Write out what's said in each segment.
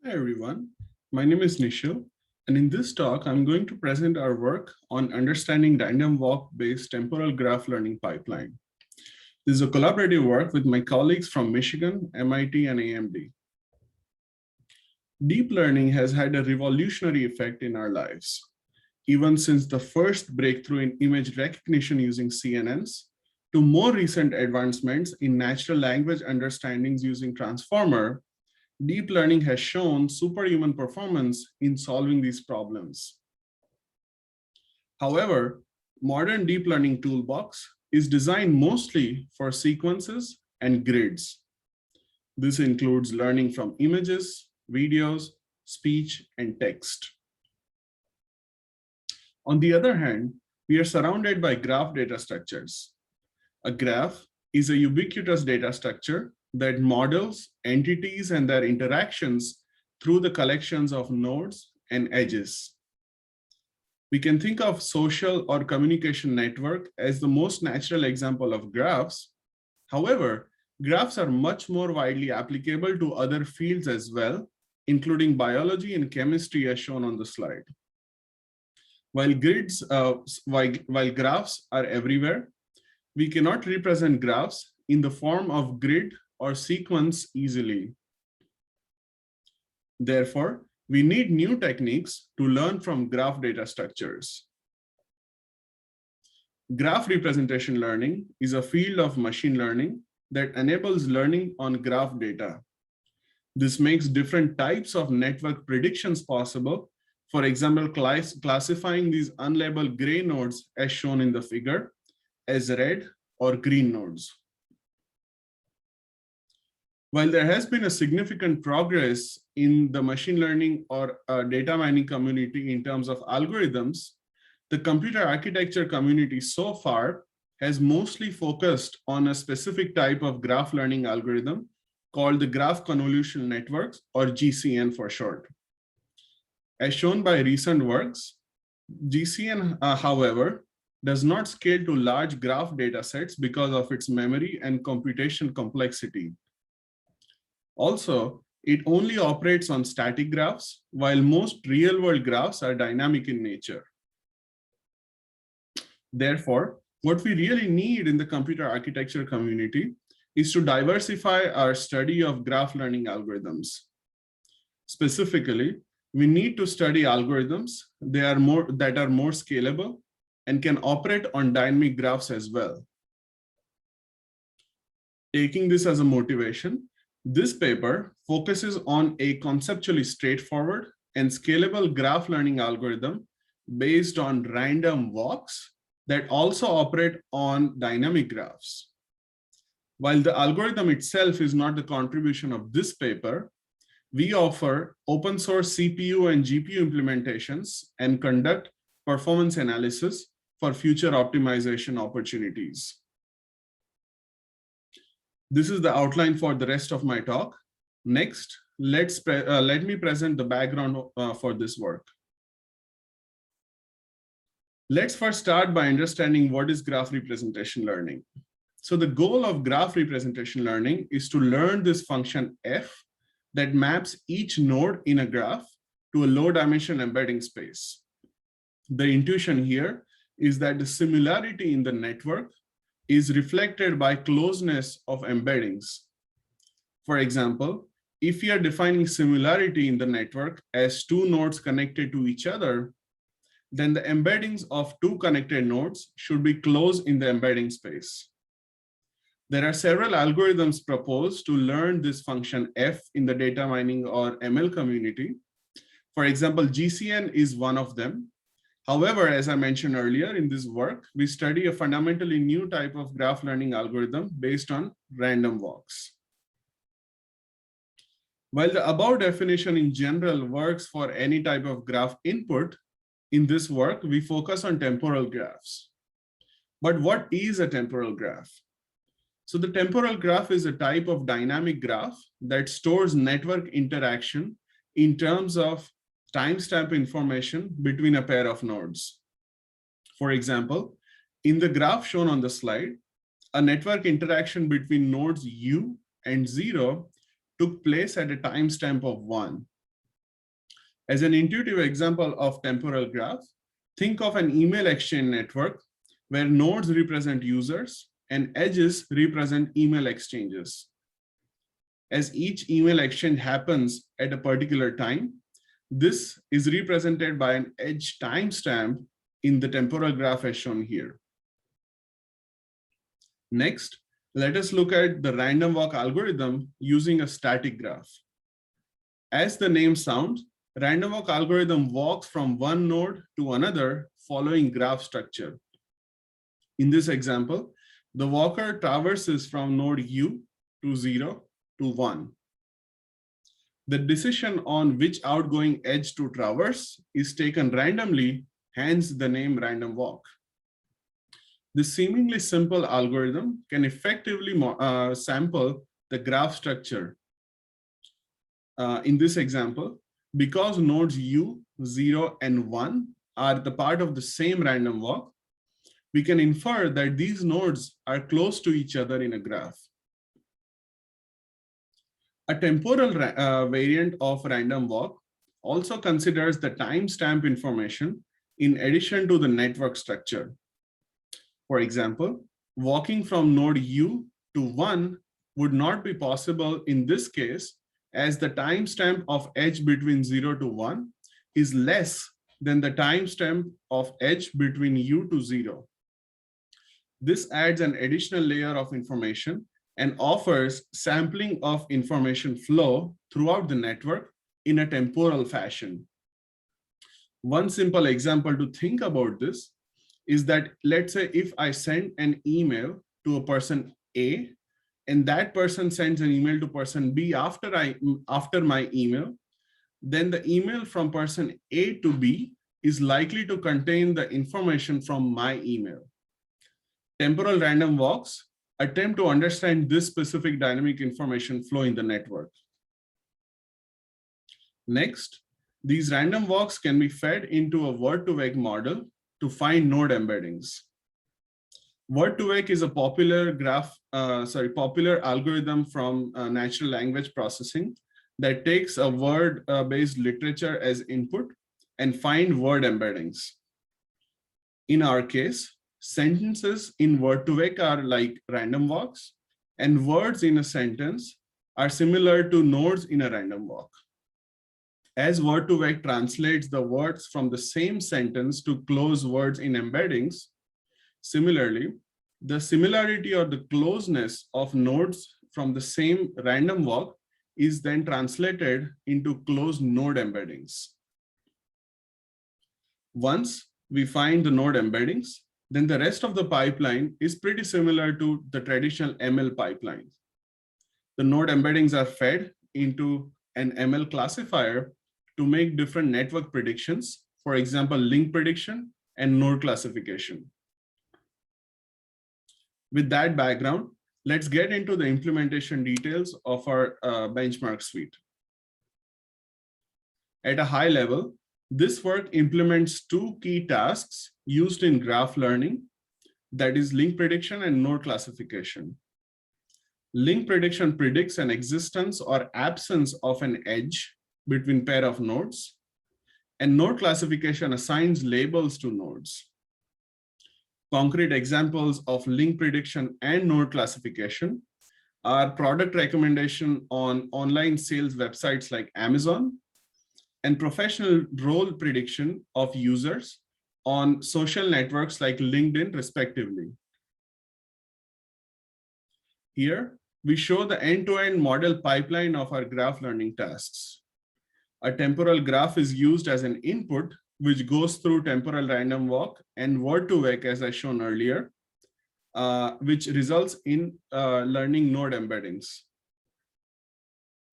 Hi everyone, my name is Nishil, and in this talk, I'm going to present our work on understanding random walk-based temporal graph learning pipeline. This is a collaborative work with my colleagues from Michigan, MIT, and AMD. Deep learning has had a revolutionary effect in our lives. Even since the first breakthrough in image recognition using CNNs, to more recent advancements in natural language understandings using transformer, deep learning has shown superhuman performance in solving these problems. However, modern deep learning toolbox is designed mostly for sequences and grids. This includes learning from images, videos, speech, and text. On the other hand, we are surrounded by graph data structures. A graph is a ubiquitous data structure that models entities and their interactions through the collections of nodes and edges. We can think of social or communication network as the most natural example of graphs. However, graphs are much more widely applicable to other fields as well, including biology and chemistry as shown on the slide. While graphs are everywhere, we cannot represent graphs in the form of grid or sequence easily. Therefore, we need new techniques to learn from graph data structures. Graph representation learning is a field of machine learning that enables learning on graph data. This makes different types of network predictions possible. For example, classifying these unlabeled gray nodes as shown in the figure as red or green nodes. While there has been a significant progress in the machine learning or data mining community in terms of algorithms, the computer architecture community so far has mostly focused on a specific type of graph learning algorithm called the graph convolutional networks, or GCN for short. As shown by recent works, GCN, however, does not scale to large graph data sets because of its memory and computation complexity. Also, it only operates on static graphs, while most real-world graphs are dynamic in nature. Therefore, what we really need in the computer architecture community is to diversify our study of graph learning algorithms. Specifically, we need to study algorithms that are more scalable and can operate on dynamic graphs as well. Taking this as a motivation, this paper focuses on a conceptually straightforward and scalable graph learning algorithm based on random walks that also operate on dynamic graphs. While the algorithm itself is not the contribution of this paper, we offer open source CPU and GPU implementations and conduct performance analysis for future optimization opportunities. This is the outline for the rest of my talk. Next, let me present the background for this work. Let's first start by understanding what is graph representation learning. So the goal of graph representation learning is to learn this function f that maps each node in a graph to a low dimension embedding space. The intuition here is that the similarity in the network is reflected by closeness of embeddings. For example, if we are defining similarity in the network as two nodes connected to each other, then the embeddings of two connected nodes should be close in the embedding space. There are several algorithms proposed to learn this function f in the data mining or ML community. For example, GCN is one of them. However, as I mentioned earlier in this work, we study a fundamentally new type of graph learning algorithm based on random walks. While the above definition in general works for any type of graph input, in this work, we focus on temporal graphs. But what is a temporal graph? So the temporal graph is a type of dynamic graph that stores network interaction in terms of timestamp information between a pair of nodes. For example, in the graph shown on the slide, a network interaction between nodes U and 0 took place at a timestamp of 1. As an intuitive example of temporal graph, think of an email exchange network where nodes represent users and edges represent email exchanges. As each email exchange happens at a particular time, this is represented by an edge timestamp in the temporal graph as shown here. Next, let us look at the random walk algorithm using a static graph. As the name sounds, random walk algorithm walks from one node to another following graph structure. In this example, the walker traverses from node U to 0 to 1. The decision on which outgoing edge to traverse is taken randomly, hence the name random walk. This seemingly simple algorithm can effectively sample the graph structure. In this example, because nodes U, 0, and 1 are the part of the same random walk, we can infer that these nodes are close to each other in a graph. A temporal variant of random walk also considers the timestamp information in addition to the network structure. For example, walking from node U to 1 would not be possible in this case, as the timestamp of edge between 0 to 1 is less than the timestamp of edge between U to 0. This adds an additional layer of information and offers sampling of information flow throughout the network in a temporal fashion. One simple example to think about this is that, let's say if I send an email to a person A, and that person sends an email to person B after my email, then the email from person A to B is likely to contain the information from my email. Temporal random walks attempt to understand this specific dynamic information flow in the network. Next, these random walks can be fed into a Word2vec model to find node embeddings. Word2vec is a popular popular algorithm from natural language processing that takes a word-based literature as input and find word embeddings. In our case, sentences in Word2vec are like random walks, and words in a sentence are similar to nodes in a random walk. As Word2vec translates the words from the same sentence to close words in embeddings, similarly, the similarity or the closeness of nodes from the same random walk is then translated into closed node embeddings. Once we find the node embeddings, then the rest of the pipeline is pretty similar to the traditional ML pipeline. The node embeddings are fed into an ML classifier to make different network predictions, for example, link prediction and node classification. With that background, let's get into the implementation details of our benchmark suite. At a high level, this work implements two key tasks used in graph learning, that is link prediction and node classification. Link prediction predicts an existence or absence of an edge between pair of nodes, and node classification assigns labels to nodes. Concrete examples of link prediction and node classification are product recommendation on online sales websites like Amazon, and professional role prediction of users on social networks like LinkedIn, respectively. Here, we show the end-to-end model pipeline of our graph learning tasks. A temporal graph is used as an input, which goes through temporal random walk and Word2vec, as I shown earlier, which results in learning node embeddings.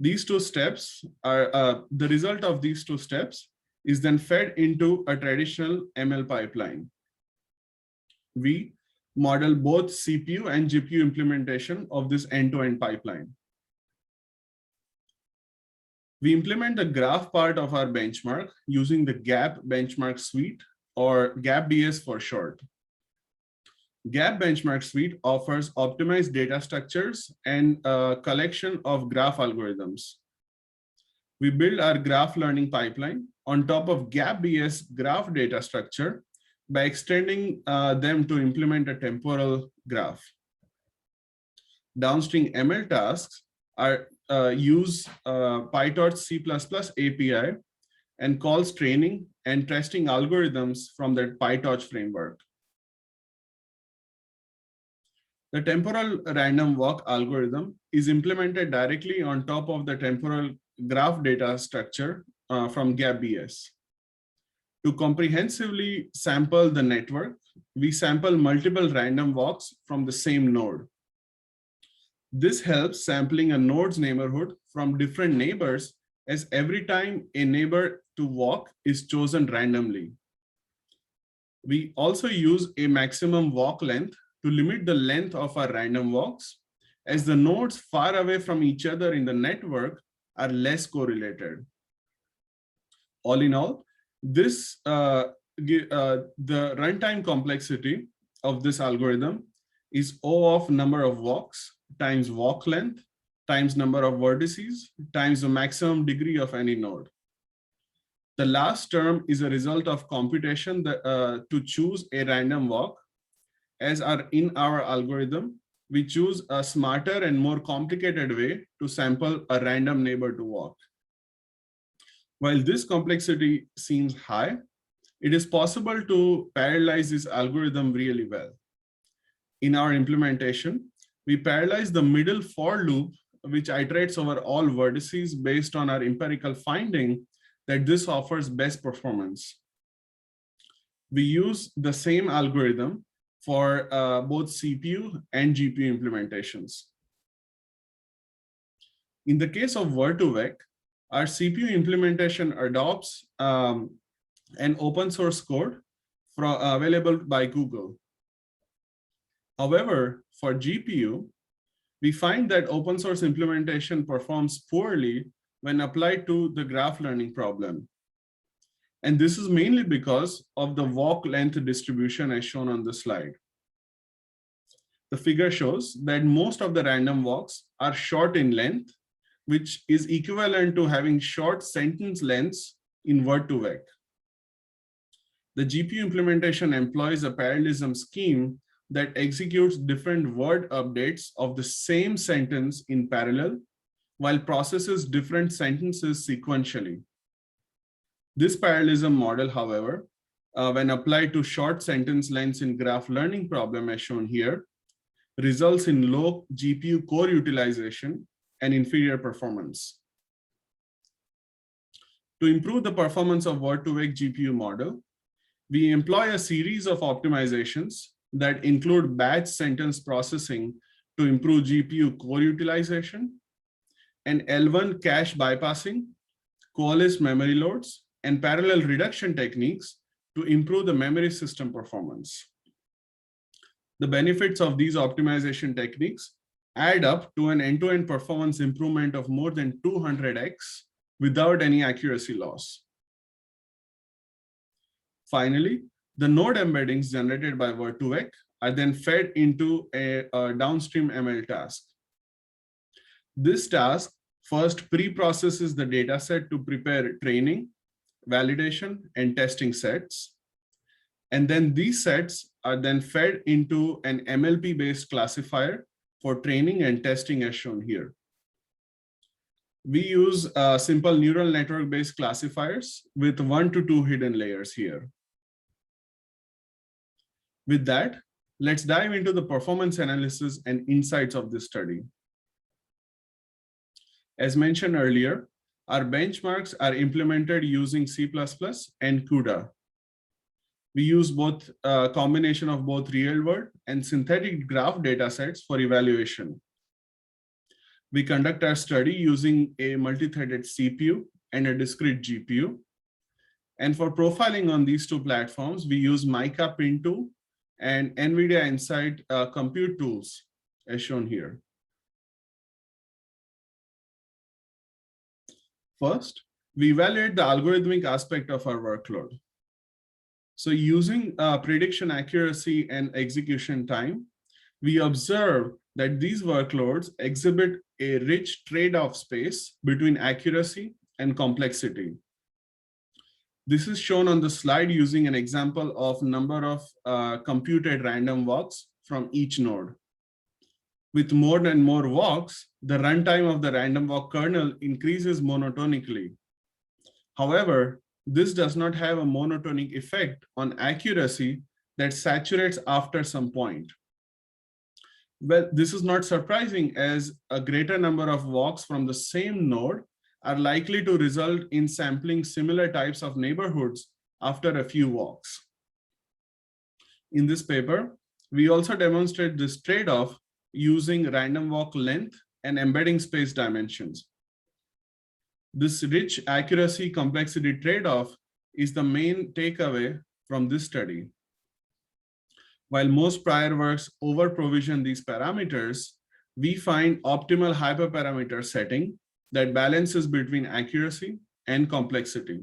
These two steps are, the result of these two steps is then fed into a traditional ML pipeline. We model both CPU and GPU implementation of this end-to-end pipeline. We implement the graph part of our benchmark using the GAP benchmark suite, or GAP-BS for short. GAP benchmark suite offers optimized data structures and a collection of graph algorithms. we build our graph learning pipeline on top of GapBS graph data structure by extending them to implement a temporal graph. Downstream ML tasks are use PyTorch C++ API and calls training and testing algorithms from the PyTorch framework. The temporal random walk algorithm is implemented directly on top of the temporal graph data structure from GapBS. To comprehensively sample the network, we sample multiple random walks from the same node. This helps sampling a node's neighborhood from different neighbors, as every time a neighbor to walk is chosen randomly. We also use a maximum walk length to limit the length of our random walks, as the nodes far away from each other in the network are less correlated. All in all, this the runtime complexity of this algorithm is O of number of walks times walk length times number of vertices times the maximum degree of any node. The last term is a result of computation that, to choose a random walk. As in our algorithm, we choose a smarter and more complicated way to sample a random neighbor to walk. While this complexity seems high, it is possible to parallelize this algorithm really well. In our implementation, we parallelize the middle for loop, which iterates over all vertices based on our empirical finding that this offers best performance. We use the same algorithm for both CPU and GPU implementations. In the case of Word2vec, our CPU implementation adopts an open source code available by Google. However, for GPU, we find that open source implementation performs poorly when applied to the graph learning problem. And this is mainly because of the walk length distribution as shown on the slide. The figure shows that most of the random walks are short in length, which is equivalent to having short sentence lengths in Word2vec. The GPU implementation employs a parallelism scheme that executes different word updates of the same sentence in parallel, while processes different sentences sequentially. This parallelism model, however, when applied to short sentence lengths in graph learning problem as shown here, results in low GPU core utilization and inferior performance. To improve the performance of Word2vec GPU model, we employ a series of optimizations that include batch sentence processing to improve GPU core utilization, and L1 cache bypassing, coalesced memory loads, and parallel reduction techniques to improve the memory system performance. The benefits of these optimization techniques add up to an end-to-end performance improvement of more than 200x without any accuracy loss. Finally, the node embeddings generated by Word2vec are then fed into a downstream ML task. This task first pre-processes the dataset to prepare training, validation, and testing sets. And then these sets are then fed into an MLP-based classifier for training and testing as shown here. We use simple neural network-based classifiers with 1 to 2 hidden layers here. With that, let's dive into the performance analysis and insights of this study. As mentioned earlier, our benchmarks are implemented using C++ and CUDA. We use both a combination of both real-world and synthetic graph datasets for evaluation. We conduct our study using a multi-threaded CPU and a discrete GPU. And for profiling on these two platforms, we use Mica Pin2 and NVIDIA Insight compute tools, as shown here. First, we evaluate the algorithmic aspect of our workload. So using prediction accuracy and execution time, we observe that these workloads exhibit a rich trade-off space between accuracy and complexity. This is shown on the slide using an example of number of computed random walks from each node. With more and more walks, the runtime of the random walk kernel increases monotonically. However, this does not have a monotonic effect on accuracy that saturates after some point. Well, this is not surprising, as a greater number of walks from the same node are likely to result in sampling similar types of neighborhoods after a few walks. In this paper, we also demonstrate this trade-off using random walk length and embedding space dimensions. This rich accuracy complexity trade-off is the main takeaway from this study. While most prior works over-provision these parameters, we find optimal hyperparameter setting that balances between accuracy and complexity.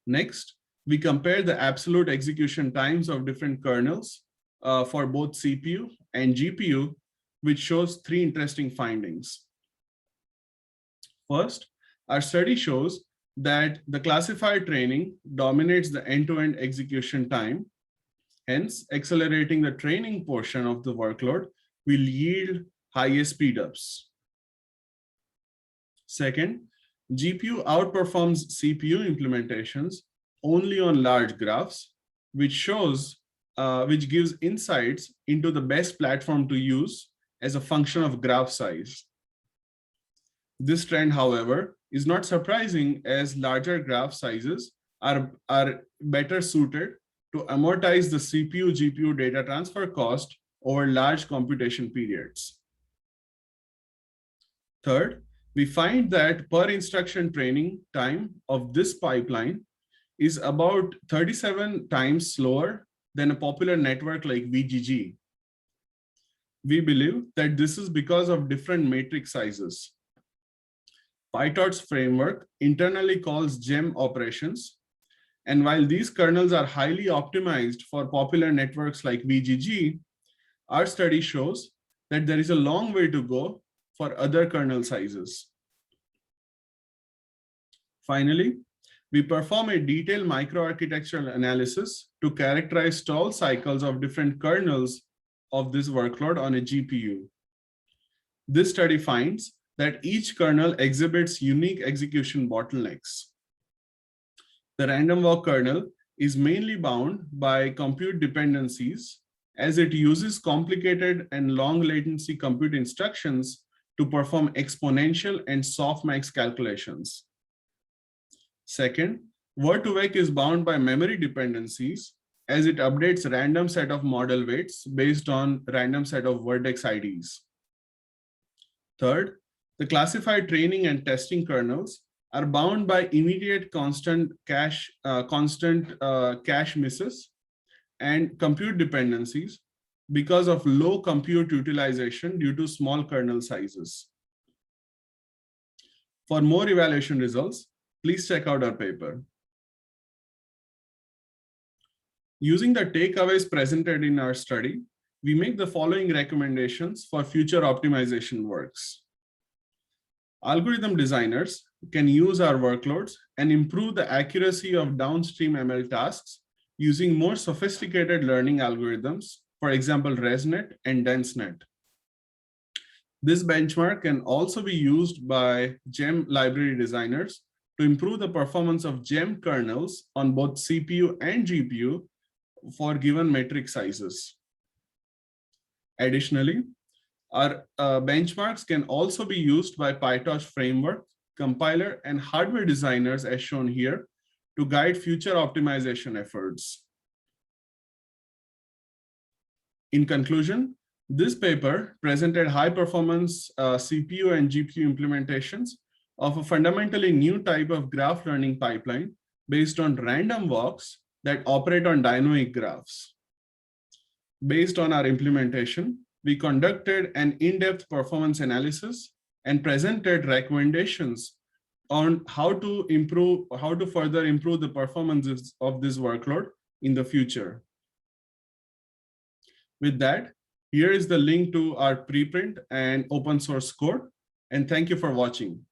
Next, we compare the absolute execution times of different kernels for both CPU and GPU, which shows three interesting findings. First, our study shows that the classifier training dominates the end-to-end execution time. Hence, accelerating the training portion of the workload will yield highest speedups. Second, GPU outperforms CPU implementations only on large graphs, which gives insights into the best platform to use as a function of graph size. This trend, however, is not surprising, as larger graph sizes are better suited to amortize the CPU-GPU data transfer cost over large computation periods. Third, we find that per instruction training time of this pipeline is about 37 times slower than a popular network like VGG. We believe that this is because of different matrix sizes. PyTorch's framework internally calls gem operations, and while these kernels are highly optimized for popular networks like VGG, our study shows that there is a long way to go for other kernel sizes. Finally, we perform a detailed microarchitectural analysis to characterize stall cycles of different kernels of this workload on a GPU. This study finds that each kernel exhibits unique execution bottlenecks. The random walk kernel is mainly bound by compute dependencies, as it uses complicated and long latency compute instructions to perform exponential and softmax calculations. Second, Word2vec is bound by memory dependencies, as it updates random set of model weights based on random set of vertex IDs. Third, the classified training and testing kernels are bound by immediate constant cache misses and compute dependencies because of low compute utilization due to small kernel sizes. For more evaluation results, please check out our paper. Using the takeaways presented in our study, we make the following recommendations for future optimization works. Algorithm designers can use our workloads and improve the accuracy of downstream ML tasks using more sophisticated learning algorithms, for example, ResNet and DenseNet. This benchmark can also be used by GEM library designers to improve the performance of GEM kernels on both CPU and GPU for given matrix sizes. Additionally, our benchmarks can also be used by PyTorch framework, compiler, and hardware designers, as shown here, to guide future optimization efforts. In conclusion, this paper presented high-performance CPU and GPU implementations of a fundamentally new type of graph learning pipeline based on random walks that operate on dynamic graphs. Based on our implementation, we conducted an in-depth performance analysis and presented recommendations on how to further improve the performances of this workload in the future. With that, here is the link to our preprint and open source code, and thank you for watching.